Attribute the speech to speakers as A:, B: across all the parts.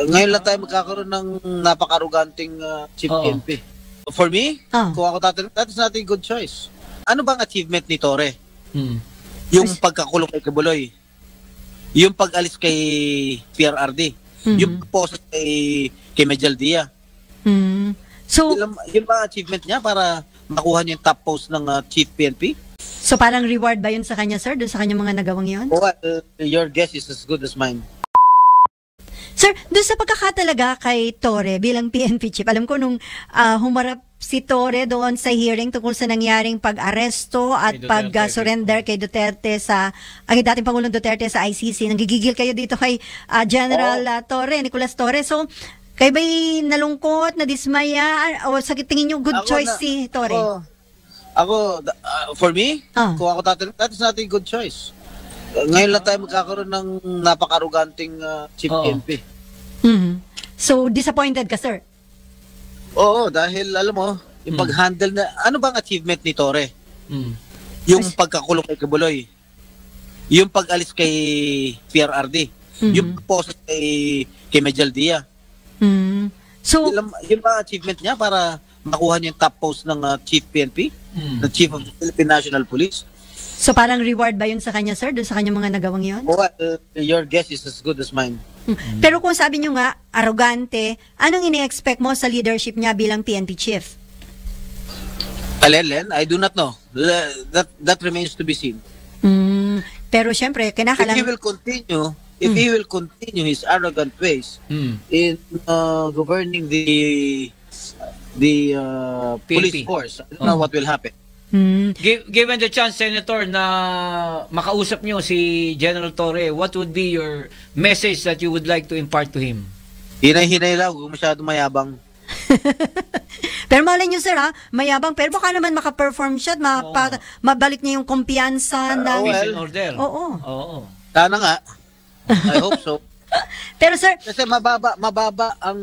A: Ngayon lang tayo magkakaroon ng napaka-aroganting chief PNP. For me, kung ako tatanong, that is not a good choice. Ano bang achievement ni Torre? Yung pagkakulong kay Kibuloy, yung pag-alis kay PRRD, yung post kay Mejal Dia.
B: So,
A: yun ba achievement niya para makuha niya yung top post ng chief PNP?
B: So parang reward ba yun sa kanya, sir? Doon sa kanya mga nagawang yun?
A: Well, your guess is as good as mine.
B: Sir, doon sa pagkakatalaga kay Torre bilang PNP chief, alam ko nung humarap si Torre doon sa hearing tungkol sa nangyaring pag-aresto at pag-surrender kay Duterte sa, ang dating Pangulong Duterte sa ICC. Nanggigigil kayo dito kay General Torre, Nicolas Torre. So, kayo ba'y nalungkot, nadismaya, o sa tingin nyo good choice si Torre?
A: For me, kung ako tatanong, that is not a good choice. Ngayon lang tayo magkakaroon ng napaka-aroganting chief PNP.
B: So, disappointed ka, sir?
A: Oo, dahil alam mo, yung pag-handle na, ano bang achievement ni Torre? Yung pagkakulong kay Kibuloy, yung pag-alis kay PRRD, yung post kay Mejal Dia.
B: So,
A: yun ba achievement niya para makuha niya yung top post ng chief PNP, the chief of the Philippine National Police?
B: So parang reward ba yun sa kanya, sir? Doon sa kanya mga nagawang yun?
A: Well, your guess is as good as mine.
B: Pero kung sabi nyo nga, arrogante, anong ini-expect mo sa leadership niya bilang PNP chief?
A: Alelen, I do not know. That remains to be seen.
B: Pero syempre, kinakalang...
A: If he will continue his arrogant ways in governing the police force, I don't know what will happen.
C: Given the chance, Senator, na makausap nyo si General Torre, what would be your message that you would like to impart to him?
A: Hinay-hinay lang, huwag masyado mayabang.
B: Pero malay nyo, sir, mayabang, pero baka naman makaperform siya at mabalik niya yung kumpiyansa na...
C: order.
B: Oo.
A: Sana nga. I hope so.
B: Pero sir...
A: Kasi mababa ang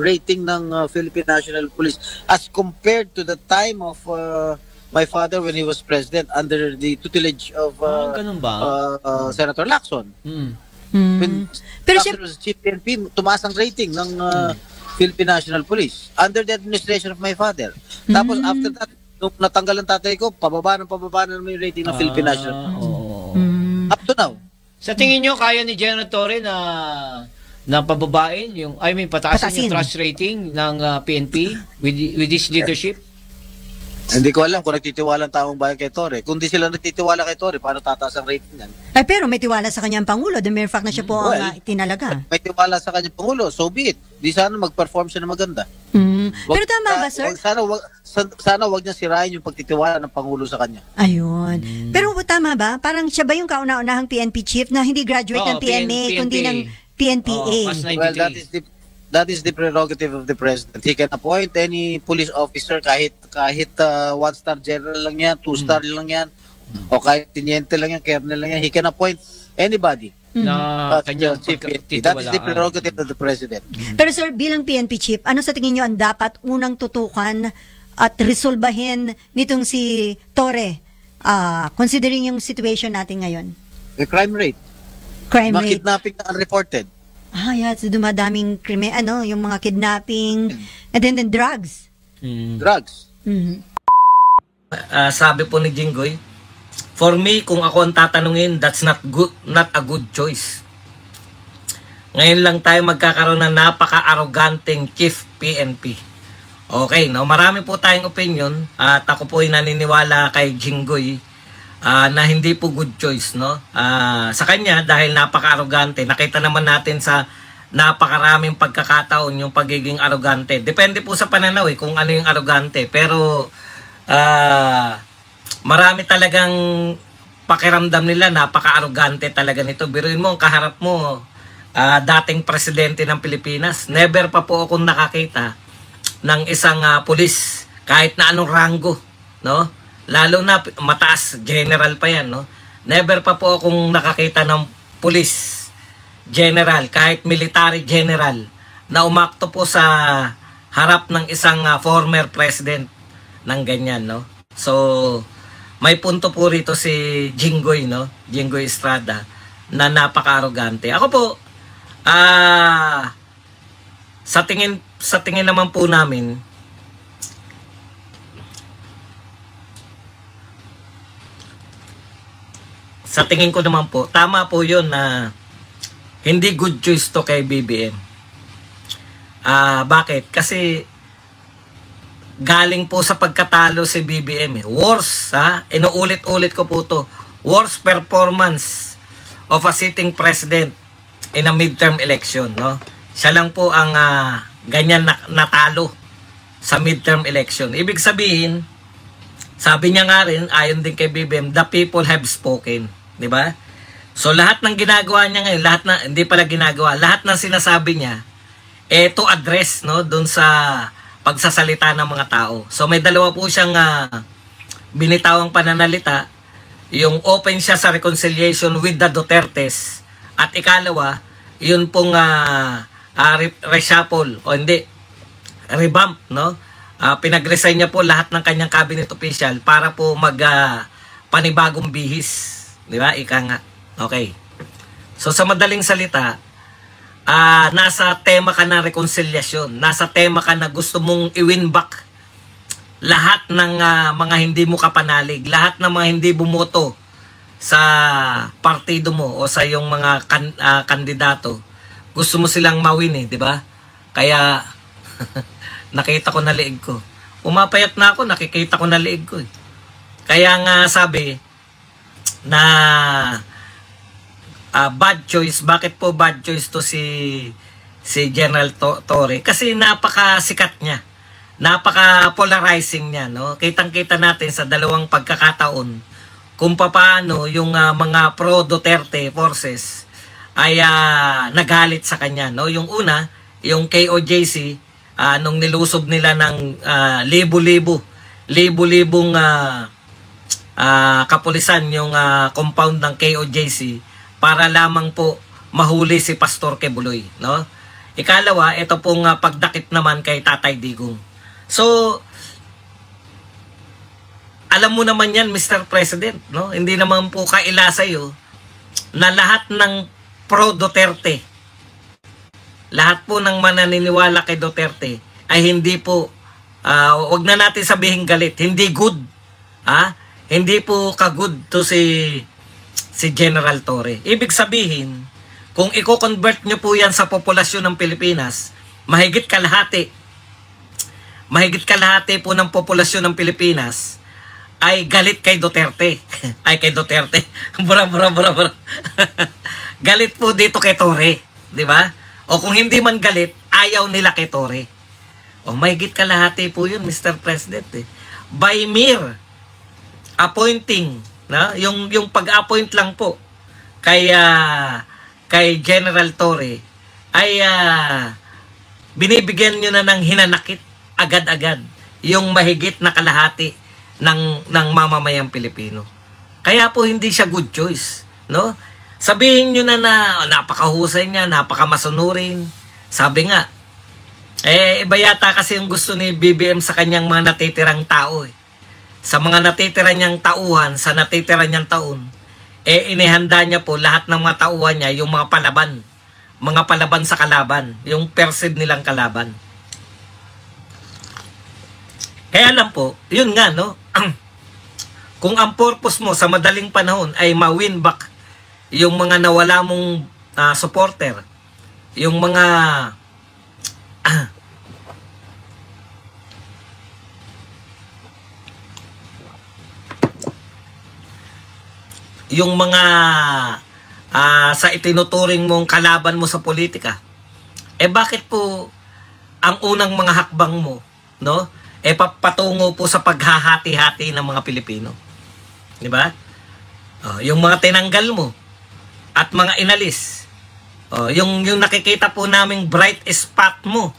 A: rating ng Philippine National Police as compared to the time of... my father when he was president under the tutelage of Senator Lacson. When
B: Pero
A: Lacson was chief PNP, tumaas ang rating ng Philippine National Police under the administration of my father. Tapos after that, nung natanggal ang tatay ko, pababa na naman yung rating ng Philippine National Police. Up to now.
C: Sa tingin nyo, kaya ni General Torre na pababain yung, pataasin yung trust rating ng PNP with this leadership?
A: Hindi ko alam kung nagtitiwala ang taong bayan kay Torre. Kung di sila nagtitiwala kay Torre, paano tataas ang rating yan?
B: Pero may tiwala sa kanyang Pangulo. The mere fact na siya po ang itinalaga.
A: May tiwala sa kanyang Pangulo. So be it. Di sana mag-perform siya na maganda.
B: Pero tama ba, sir?
A: Sana wag niya sirain yung pagtitiwala ng Pangulo sa kanya.
B: Ayun. Pero tama ba? Parang siya ba yung kauna-unahang PNP chief na hindi graduate ng PNA, kundi ng PNPA?
A: Well, that is the prerogative of the president. He can appoint any police officer kahit 1-star general lang yan, 2-star lang yan, o kahit tiniente lang yan, colonel lang yan. He can appoint anybody. That is the prerogative of the president.
B: Pero sir, bilang PNP chief, ano sa tingin niyo ang dapat unang tutukan at resolbahin nitong si Torre, considering yung situation natin ngayon?
A: The crime rate. Kidnapping na unreported.
B: So dumadaming krimen, yung mga kidnapping, and then drugs.
A: Drugs.
D: Sabi po ni Jinggoy, for me, kung ako ang tatanungin, that's not a good choice. Ngayon lang tayo magkakaroon ng napaka-arroganteng chief PNP. Okay, marami po tayong opinion at ako po ay naniniwala kay Jinggoy na hindi po good choice, sa kanya dahil napaka-arrogante. Nakita naman natin sa napakaraming pagkakataon yung pagiging arrogante. Depende po sa pananaw kung ano yung arrogante. Pero marami talagang pakiramdam nila napaka-arrogante talaga nito. Biruin mo, ang kaharap mo dating presidente ng Pilipinas. Never pa po akong nakakita ng isang pulis kahit na anong ranggo, lalo na mataas, general pa yan, never pa po akong nakakita ng police general, kahit military general, na umakto po sa harap ng isang former president ng ganyan, So, may punto po rito si Jinggoy, Jinggoy Estrada, na napaka-arrogante. Ako po, Sa tingin naman po namin, sa tingin ko naman po, tama po yun na hindi good choice to kay BBM. Bakit? Kasi galing po sa pagkatalo si BBM. Worst, inuulit-ulit ko po to. Worst performance of a sitting president in a midterm election. No? Siya lang po ang ganyan natalo sa midterm election. Ibig sabihin, sabi niya nga rin, ayon din kay BBM, the people have spoken. Di ba? So lahat ng ginagawa niya ngayon, hindi pala ginagawa, lahat ng sinasabi niya, to address, no, doon sa pagsasalita ng mga tao. So may dalawa po siyang binitawang pananalita. Yung open siya sa reconciliation with the Dutertes. At ikalawa, yun pong reshuffle, o hindi, revamp, no? Pinag-resign niya po lahat ng kanyang cabinet official para po panibagong bihis. Di ba? Ika nga. Okay. So sa madaling salita, nasa tema ka ng reconciliation. Nasa tema ka na gusto mong i-win back lahat ng mga hindi mo kapanalig. Lahat ng mga hindi bumoto sa partido mo o sa iyong mga kandidato. Gusto mo silang mawin, di ba? Kaya nakita ko na liig ko. Umapayat na ako, nakikita ko na liig ko. Kaya nga sabi na bad choice. Bakit po bad choice to si General Torre? Kasi napakasikat niya. Napaka-polarizing niya. No? Kitang-kita natin sa dalawang pagkakataon kung paano yung mga pro-Duterte forces ay nagalit sa kanya. No? Yung una, yung KOJC, nung nilusob nila ng libo-libong kapulisan yung compound ng KOJC para lamang po mahuli si Pastor Quebuloy, no? Ikalawa, ito pong pagdakip naman kay Tatay Digong. So alam mo naman yan, Mr. President, no? Hindi naman po kaila sa'yo na lahat ng pro-Duterte, lahat po ng mananiniwala kay Duterte ay hindi po, wag na natin sabihin galit, hindi good, hindi po ka-good to si General Torre. Ibig sabihin, kung i-convert nyo po yan sa populasyon ng Pilipinas, mahigit kalahati po ng populasyon ng Pilipinas ay galit kay Duterte. Ay, kay Duterte. Bura. Galit po dito kay Torre. Di ba? O kung hindi man galit, ayaw nila kay Torre. O mahigit kalahati po yun, Mr. President. By mere appointing, na yung pag-appoint lang po kay General Torre ay binibigyan nyo na ng hinanakit agad-agad yung mahigit na kalahati ng mamamayang Pilipino. Kaya po hindi siya good choice, no? Sabihin nyo na napakahusay niya, napakamasunurin. Sabi nga, iba yata kasi yung gusto ni BBM sa kanyang mga natitirang tao. Sa mga natitira niyang tauhan, sa natitira niyang taon, inihanda niya po lahat ng mga tauhan niya, yung mga palaban. Mga palaban sa kalaban. Yung perceived nilang kalaban. Kaya lang po, yun nga, no? Kung ang purpose mo sa madaling panahon ay ma-win back yung mga nawala mong supporter, yung mga yung mga sa itinuturing mong kalaban mo sa politika, bakit po ang unang mga hakbang mo, no? Papatungo po sa paghahati-hati ng mga Pilipino. Di ba? Yung mga tinanggal mo at mga inalis. Yung nakikita po naming bright spot mo.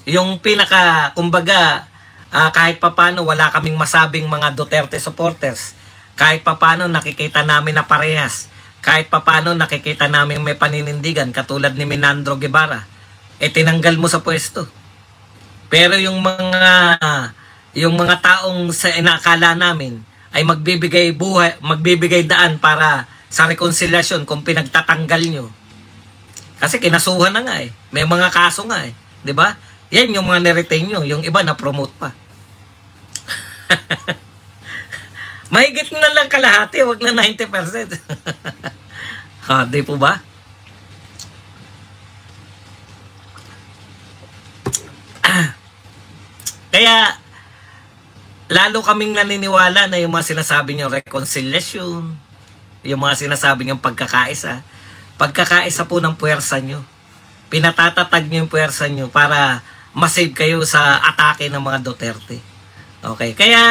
D: Yung pinaka, kumbaga, kahit papano wala kaming masabing mga Duterte supporters. Kahit papano nakikita namin na parehas. Kahit papano nakikita namin may paninindigan katulad ni Menandro Guevara. Tinanggal mo sa pwesto. Pero yung mga taong sa inakala namin ay magbibigay buhay, magbibigay daan para sa reconciliation kung pinagtatanggal nyo. Kasi kinasuhan na nga May mga kaso nga 'di ba? Yan yung mga niretain nyo, yung iba na-promote pa. Mahigit na lang kalahati, wag na 90%. Di po ba? Kaya, lalo kaming naniniwala na yung mga sinasabi nyo reconciliation, yung mga sinasabi nyo pagkakaisa po ng puwersa nyo. Pinatatatag nyo yung puwersa nyo para masave kayo sa atake ng mga Duterte. Okay, kaya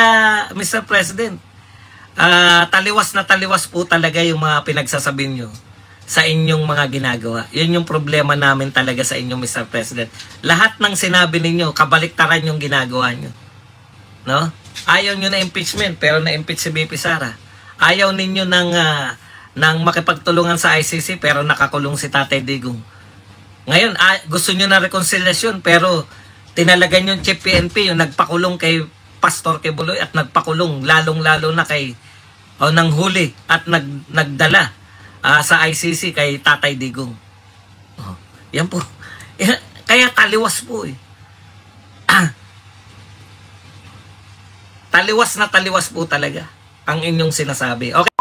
D: Mr. President, taliwas na taliwas po talaga yung mga pinagsasabi nyo sa inyong mga ginagawa. Yun yung problema namin talaga sa inyo, Mr. President. Lahat ng sinabi ninyo, kabaliktaran yung ginagawa nyo. No? Ayaw nyo na impeachment, pero na-impeach si BP Sara. Ayaw ninyo ng makipagtulungan sa ICC, pero nakakulong si Tatay Digong. Ngayon, gusto nyo na reconciliation, pero tinalagan yung Chief PNP, yung nagpakulong kay Pastor Quiboloy at nagpakulong lalong-lalo na kay nang huli at nagdala sa ICC kay Tatay Digong. Yan po. Kaya taliwas po eh. Taliwas na taliwas po talaga ang inyong sinasabi. Okay.